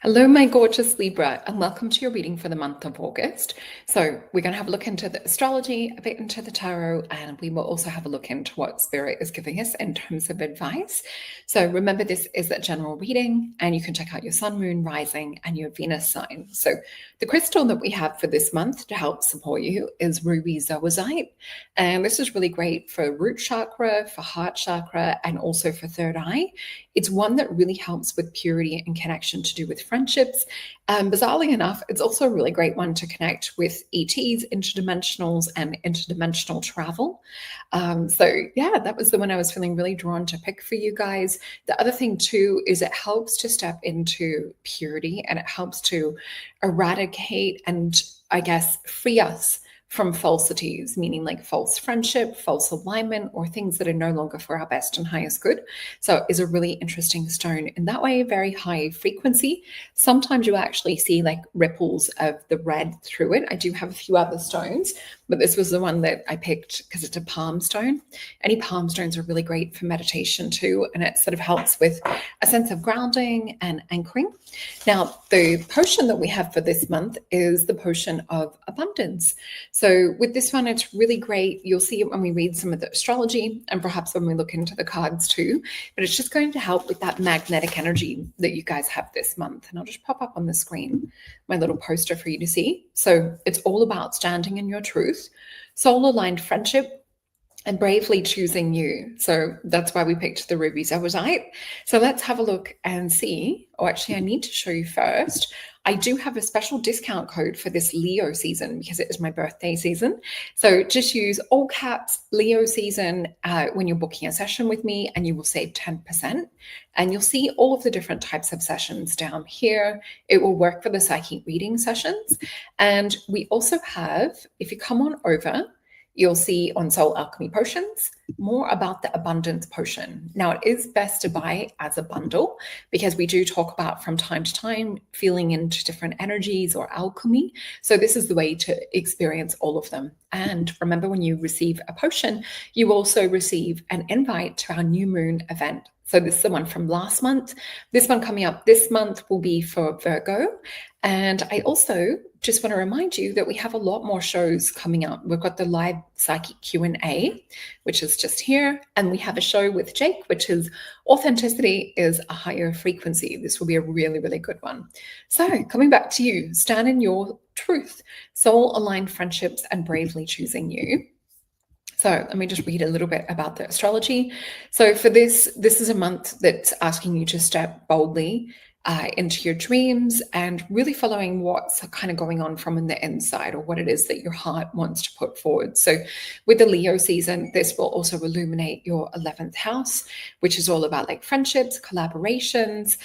Hello, my gorgeous Libra, and welcome to your reading for the month of August. So we're going to have a look into the astrology, a bit into the tarot, and we will also have a look into what Spirit is giving us in terms of advice. So remember, this is a general reading, and you can check out your sun, moon, rising, and your Venus sign. So the crystal that we have for this month to help support you is ruby zoisite, and this is really great for root chakra, for heart chakra, and also for third eye. It's one that really helps with purity and connection to do with friendships. Bizarrely enough, it's also a really great one to connect with ETs, interdimensionals, and interdimensional travel. That was the one I was feeling really drawn to pick for you guys. The other thing too is it helps to step into purity, and it helps to eradicate and, I guess, free us from falsities, meaning like false friendship, false alignment, or things that are no longer for our best and highest good. So it is a really interesting stone in that way, very high frequency. Sometimes you actually see like ripples of the red through it. I do have a few other stones, but this was the one that I picked because it's a palm stone. Any palm stones are really great for meditation too, and it sort of helps with a sense of grounding and anchoring. Now, the potion that we have for this month is the potion of abundance. So with this one, it's really great. You'll see it when we read some of the astrology and perhaps when we look into the cards too, but it's just going to help with that magnetic energy that you guys have this month. And I'll just pop up on the screen my little poster for you to see. So it's all about standing in your truth, soul-aligned friendship, and bravely choosing you. So that's why we picked the ruby zoisite. So let's have a look and see. Oh, actually, I need to show you first. I do have a special discount code for this Leo season because it is my birthday season. So just use all caps Leo season when you're booking a session with me, and you will save 10%. And you'll see all of the different types of sessions down here. It will work for the psychic reading sessions. And we also have, if you come on over, you'll see on Soul Alchemy Potions more about the abundance potion. Now, it is best to buy as a bundle because we do talk about from time to time feeling into different energies or alchemy. So this is the way to experience all of them. And remember, when you receive a potion, you also receive an invite to our new moon event. So this is the one from last month. This one coming up this month will be for Virgo. And I also just want to remind you that we have a lot more shows coming up. We've got the live psychic Q&A, which is just here. And we have a show with Jake, which is Authenticity is a Higher Frequency. This will be a really, really good one. So coming back to you, stand in your truth, soul-aligned friendships, and bravely choosing you. So let me just read a little bit about the astrology. So for this is a month that's asking you to step boldly into your dreams and really following what's kind of going on from the inside, or what it is that your heart wants to put forward. So with the Leo season, this will also illuminate your 11th house, which is all about like friendships, collaborations.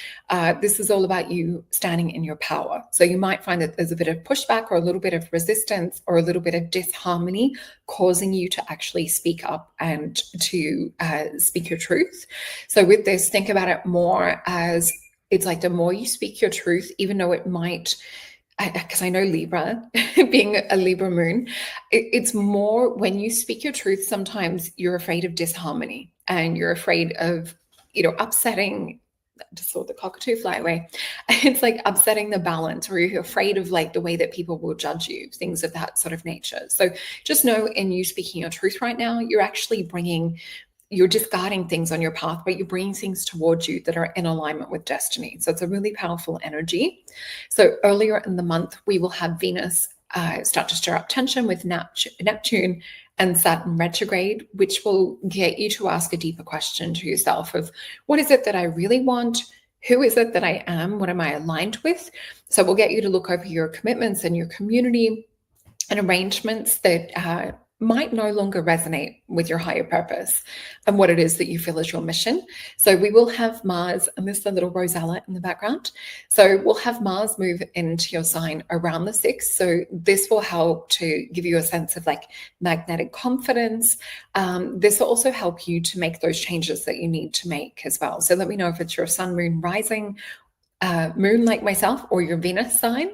This is all about you standing in your power. So you might find that there's a bit of pushback or a little bit of resistance or a little bit of disharmony causing you to actually speak up and to speak your truth. So with this, think about it more as it's like the more you speak your truth, even though it might, because I know Libra, being a Libra moon, it's more when you speak your truth, sometimes you're afraid of disharmony and you're afraid of, upsetting. I just saw the cockatoo fly away. It's like upsetting the balance, or you're afraid of like the way that people will judge you, things of that sort of nature. So just know, in you speaking your truth right now, you're discarding things on your path, but you're bringing things towards you that are in alignment with destiny. So it's a really powerful energy. So earlier in the month, we will have Venus start to stir up tension with Neptune and Saturn retrograde, which will get you to ask a deeper question to yourself of, what is it that I really want? Who is it that I am? What am I aligned with? So we'll get you to look over your commitments and your community and arrangements that might no longer resonate with your higher purpose and what it is that you feel is your mission. So we will have Mars, and this is the little Rosella in the background. So we'll have Mars move into your sign around the 6th. So this will help to give you a sense of like magnetic confidence. This will also help you to make those changes that you need to make as well. So let me know if it's your sun, moon, rising, moon like myself, or your Venus sign.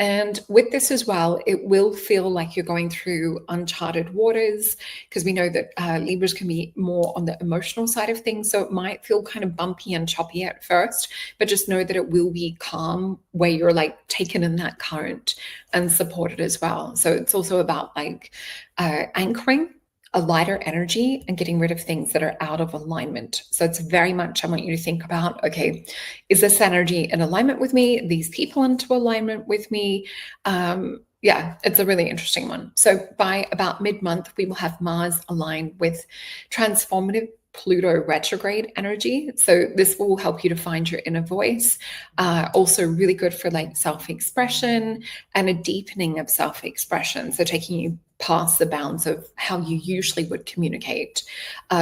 And with this as well, it will feel like you're going through uncharted waters, because we know that Libras can be more on the emotional side of things. So it might feel kind of bumpy and choppy at first, but just know that it will be calm where you're like taken in that current and supported as well. So it's also about like anchoring a lighter energy and getting rid of things that are out of alignment. So it's very much, I want you to think about, okay, is this energy in alignment with me? These people into alignment with me? Yeah, it's a really interesting one. So by about mid-month, we will have Mars aligned with transformative Pluto retrograde energy. So this will help you to find your inner voice. Also really good for like self-expression and a deepening of self-expression. So taking you past the bounds of how you usually would communicate.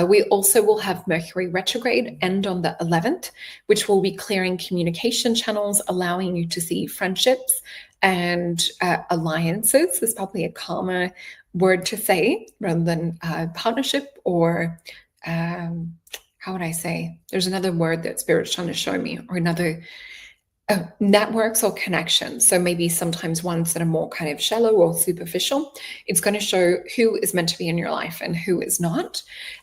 We also will have Mercury retrograde end on the 11th, which will be clearing communication channels, allowing you to see friendships and alliances. Is probably a calmer word to say rather than partnership or how would I say? There's another word that Spirit's trying to show me, or another networks or connections. So maybe sometimes ones that are more kind of shallow or superficial. It's going to show who is meant to be in your life and who is not.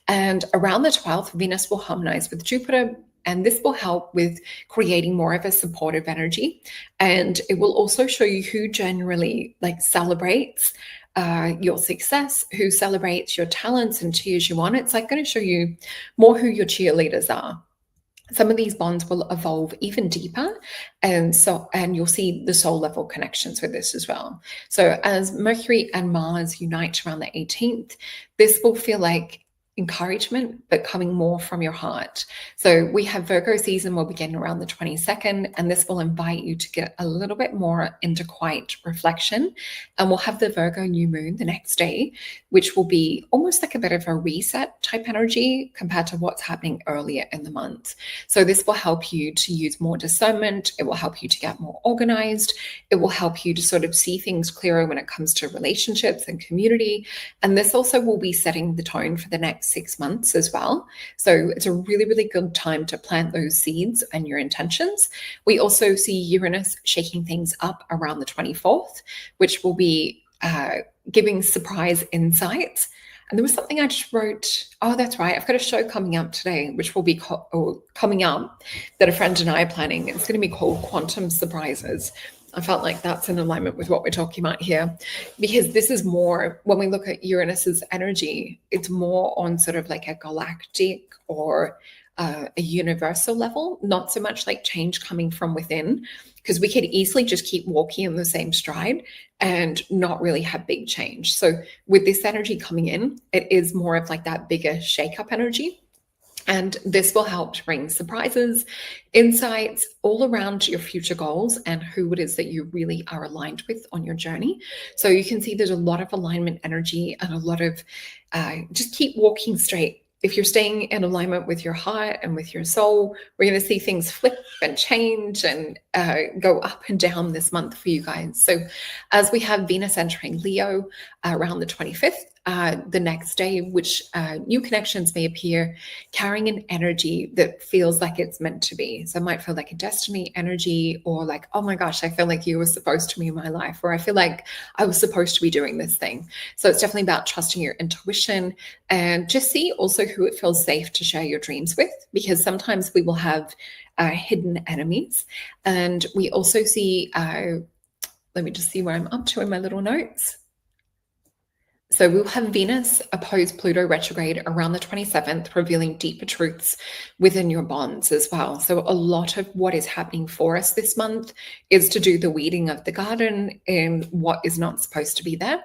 And around the 12th, Venus will harmonize with Jupiter. And this will help with creating more of a supportive energy. And it will also show you who generally like celebrates your success, who celebrates your talents and cheers you on. It's like going to show you more who your cheerleaders are. Some of these bonds will evolve even deeper, and you'll see the soul level connections with this as well. So as Mercury and Mars unite around the 18th, this will feel like encouragement, but coming more from your heart. So we have Virgo season will begin around the 22nd, and this will invite you to get a little bit more into quiet reflection. And we'll have the Virgo new moon the next day, which will be almost like a bit of a reset type energy compared to what's happening earlier in the month. So this will help you to use more discernment. It will help you to get more organized. It will help you to sort of see things clearer when it comes to relationships and community. And this also will be setting the tone for the next 6 months as well. So it's a really, really good time to plant those seeds and your intentions. We also see Uranus shaking things up around the 24th, which will be giving surprise insights. And there was something I just wrote. Oh, that's right. I've got a show coming up today, which will be coming up that a friend and I are planning. It's going to be called Quantum Surprises. I felt like that's in alignment with what we're talking about here, because this is more, when we look at Uranus's energy, it's more on sort of like a galactic or a universal level, not so much like change coming from within, because we could easily just keep walking in the same stride and not really have big change. So with this energy coming in, it is more of like that bigger shake-up energy. And this will help to bring surprises, insights all around your future goals and who it is that you really are aligned with on your journey. So you can see there's a lot of alignment energy and a lot of just keep walking straight. If you're staying in alignment with your heart and with your soul, we're going to see things flip and change and go up and down this month for you guys. So as we have Venus entering Leo around the 25th, the next day, which new connections may appear, carrying an energy that feels like it's meant to be. So it might feel like a destiny energy, or like, oh my gosh, I feel like you were supposed to be in my life, or I feel like I was supposed to be doing this thing. So it's definitely about trusting your intuition, and just see also who it feels safe to share your dreams with, because sometimes we will have hidden enemies. And we also see, let me just see where I'm up to in my little notes. So we'll have Venus oppose Pluto retrograde around the 27th, revealing deeper truths within your bonds as well. So a lot of what is happening for us this month is to do the weeding of the garden and what is not supposed to be there.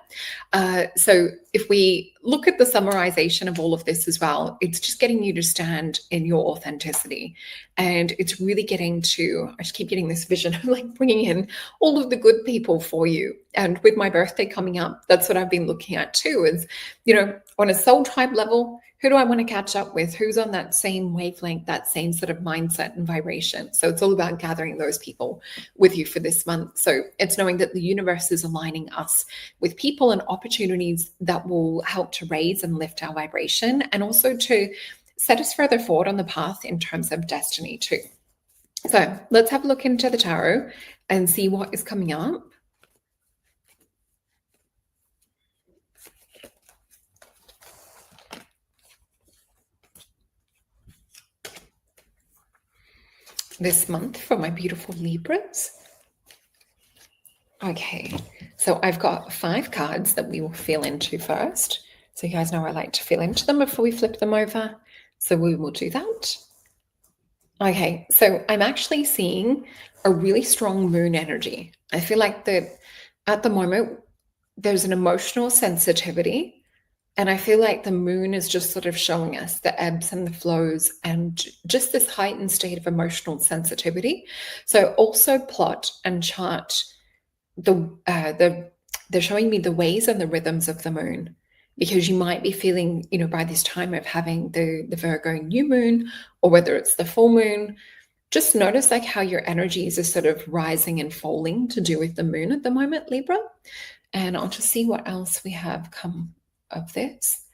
So if we look at the summarization of all of this as well, it's just getting you to stand in your authenticity. And it's really getting to, I just keep getting this vision of like bringing in all of the good people for you. And with my birthday coming up, that's what I've been looking at too, is, you know, on a soul tribe level, who do I want to catch up with? Who's on that same wavelength, that same sort of mindset and vibration? So it's all about gathering those people with you for this month. So it's knowing that the universe is aligning us with people and opportunities that will help to raise and lift our vibration, and also to set us further forward on the path in terms of destiny too. So let's have a look into the tarot and see what is coming up. this month for my beautiful Libras. Okay, so I've got 5 cards that we will feel into first. So you guys know I like to feel into them before we flip them over. So we will do that. Okay, so I'm actually seeing a really strong moon energy. I feel like that at the moment, there's an emotional sensitivity. And I feel like the moon is just sort of showing us the ebbs and the flows and just this heightened state of emotional sensitivity. So also plot and chart they're showing me the ways and the rhythms of the moon, because you might be feeling, by this time of having the Virgo new moon, or whether it's the full moon, just notice like how your energies are sort of rising and falling to do with the moon at the moment, Libra. And I'll just see what else we have come of this.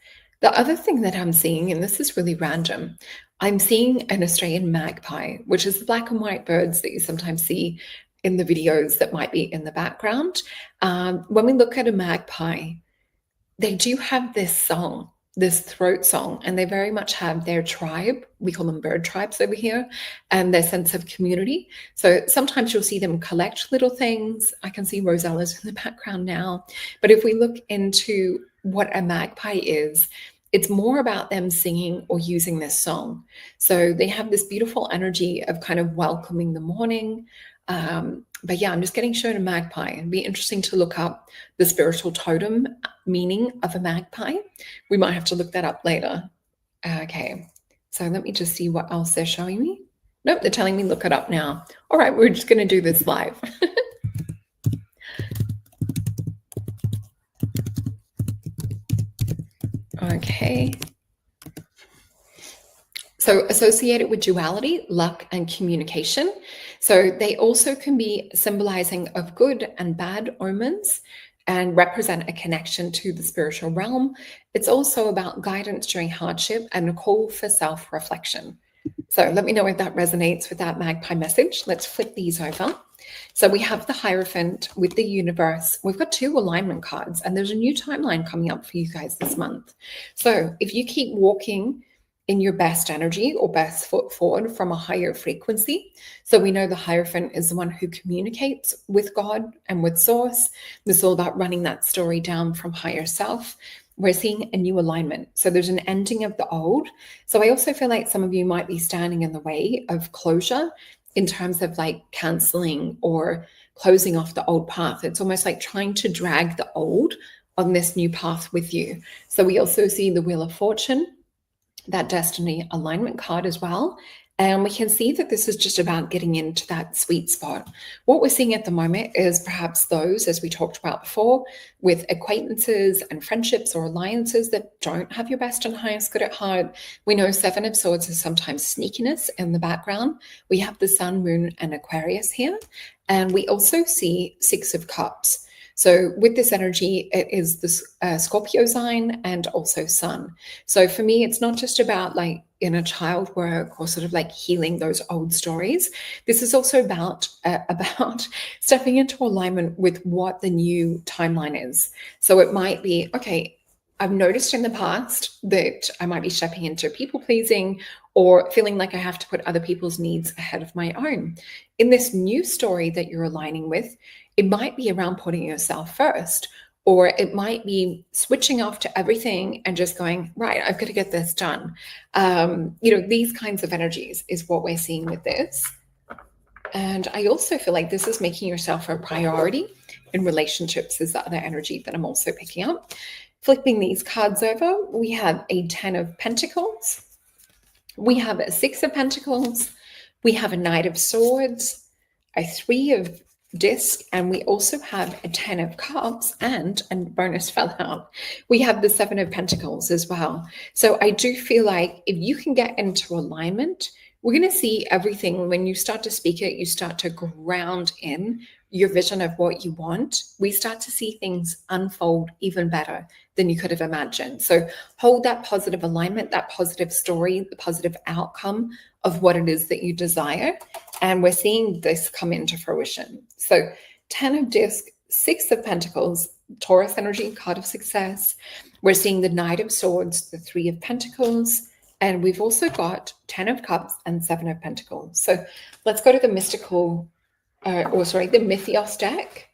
The other thing that I'm seeing, and this is really random, I'm seeing an Australian magpie, which is the black and white birds that you sometimes see in the videos that might be in the background. When we look at a magpie, they do have this song, this throat song, and they very much have their tribe. We call them bird tribes over here, and their sense of community. So sometimes you'll see them collect little things. I can see Rosella's in the background now. But if we look into what a magpie is, it's more about them singing or using this song. So they have this beautiful energy of kind of welcoming the morning. But yeah, I'm just getting shown a magpie. It'd be interesting to look up the spiritual totem meaning of a magpie. We might have to look that up later. Okay, so let me just see what else they're showing me. Nope, they're telling me look it up now. All right, we're just going to do this live. Okay. So associated with duality, luck, and communication. So they also can be symbolizing of good and bad omens and represent a connection to the spiritual realm. It's also about guidance during hardship and a call for self-reflection. So let me know if that resonates with that magpie message. Let's flip these over. So we have the Hierophant with the universe. We've got 2 alignment cards, and there's a new timeline coming up for you guys this month. So if you keep walking in your best energy or best foot forward from a higher frequency. So we know the Hierophant is the one who communicates with God and with Source. This is all about running that story down from higher self. We're seeing a new alignment. So there's an ending of the old. So I also feel like some of you might be standing in the way of closure in terms of like canceling or closing off the old path. It's almost like trying to drag the old on this new path with you. So we also see the Wheel of Fortune, that destiny alignment card as well. And we can see that this is just about getting into that sweet spot. What we're seeing at the moment is perhaps those, as we talked about before, with acquaintances and friendships or alliances that don't have your best and highest good at heart. We know 7 of Swords is sometimes sneakiness in the background. We have the Sun, Moon, and Aquarius here. And we also see 6 of Cups. So with this energy, it is the Scorpio sign and also Sun. So for me, it's not just about like inner child work or sort of like healing those old stories. This is also about stepping into alignment with what the new timeline is. So it might be, okay, I've noticed in the past that I might be stepping into people pleasing or feeling like I have to put other people's needs ahead of my own. In this new story that you're aligning with, it might be around putting yourself first, or it might be switching off to everything and just going, right, I've got to get this done. These kinds of energies is what we're seeing with this. And I also feel like this is making yourself a priority in relationships is the other energy that I'm also picking up. Flipping these cards over, we have a 10 of Pentacles. We have a 6 of Pentacles. We have a Knight of Swords, a 3 of Disc, and we also have a 10 of Cups, and bonus fell out. We have the 7 of Pentacles as well. So I do feel like if you can get into alignment, we're going to see everything. When you start to speak it, you start to ground in your vision of what you want. We start to see things unfold even better than you could have imagined. So hold that positive alignment, that positive story, the positive outcome of what it is that you desire. And we're seeing this come into fruition. So 10 of Disc, 6 of Pentacles, Taurus energy, card of success. We're seeing the Knight of Swords, the 3 of Pentacles, And we've also got 10 of Cups and 7 of Pentacles. So let's go to the mystical, the Mythos deck.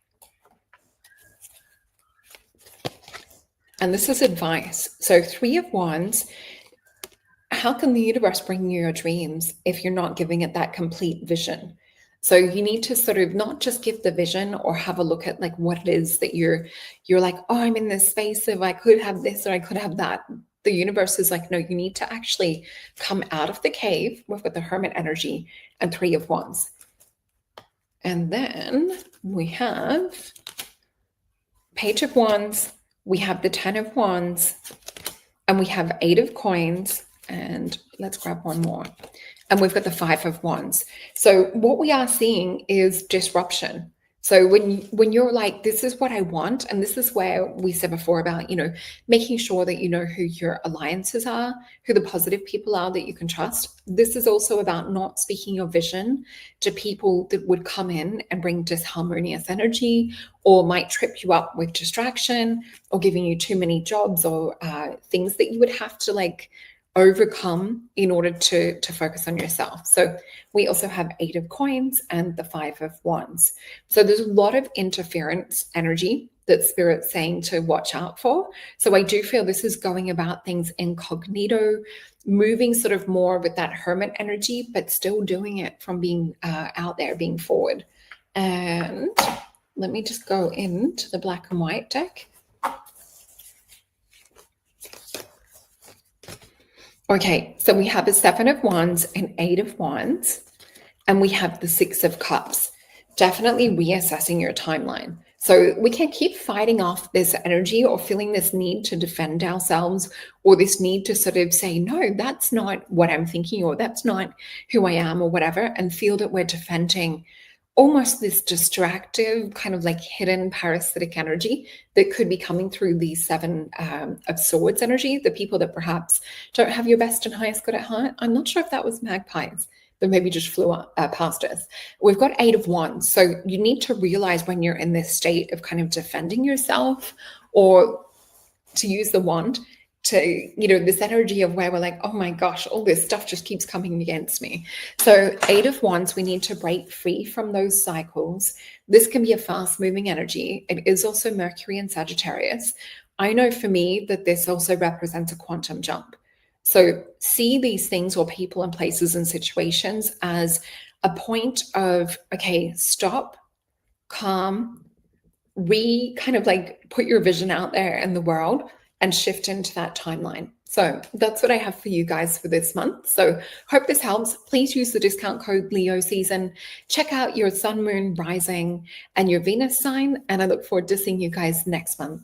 And this is advice. So 3 of Wands. How can the universe bring you your dreams if you're not giving it that complete vision? So you need to sort of not just give the vision or have a look at like what it is that you're like, oh, I'm in this space of I could have this or I could have that. The universe is like, no, you need to actually come out of the cave with the Hermit energy and 3 of Wands. And then we have Page of Wands, we have the 10 of Wands, and we have 8 of Coins, and let's grab one more. And we've got the 5 of Wands. So what we are seeing is disruption. So when you're like, this is what I want, and this is where we said before about, making sure that you know who your alliances are, who the positive people are that you can trust. This is also about not speaking your vision to people that would come in and bring disharmonious energy or might trip you up with distraction or giving you too many jobs or things that you would have to like overcome in order to focus on yourself. So we also have 8 of Coins and the 5 of Wands. So there's a lot of interference energy that Spirit's saying to watch out for. So I do feel this is going about things incognito, moving sort of more with that Hermit energy, but still doing it from being out there, being forward. And let me just go into the black and white deck. Okay, so we have a 7 of Wands and 8 of Wands, and we have the 6 of Cups. Definitely reassessing your timeline. So we can keep fighting off this energy or feeling this need to defend ourselves or this need to sort of say, no, that's not what I'm thinking or that's not who I am or whatever, and feel that we're defending almost this distractive kind of like hidden parasitic energy that could be coming through the 7 of Swords energy, the people that perhaps don't have your best and highest good at heart. I'm not sure if that was magpies that maybe just flew past us. We've got 8 of Wands. So you need to realize when you're in this state of kind of defending yourself or, to use the wand, to, this energy of where we're like, oh my gosh, all this stuff just keeps coming against me. So 8 of Wands, we need to break free from those cycles. This can be a fast moving energy. It is also Mercury and Sagittarius. I know for me that this also represents a quantum jump. So see these things or people and places and situations as a point of, okay, stop, calm, kind of like put your vision out there in the world and shift into that timeline. So that's what I have for you guys for this month. So hope this helps. Please use the discount code Leo Season. Check out your sun, moon, rising, and your Venus sign. And I look forward to seeing you guys next month.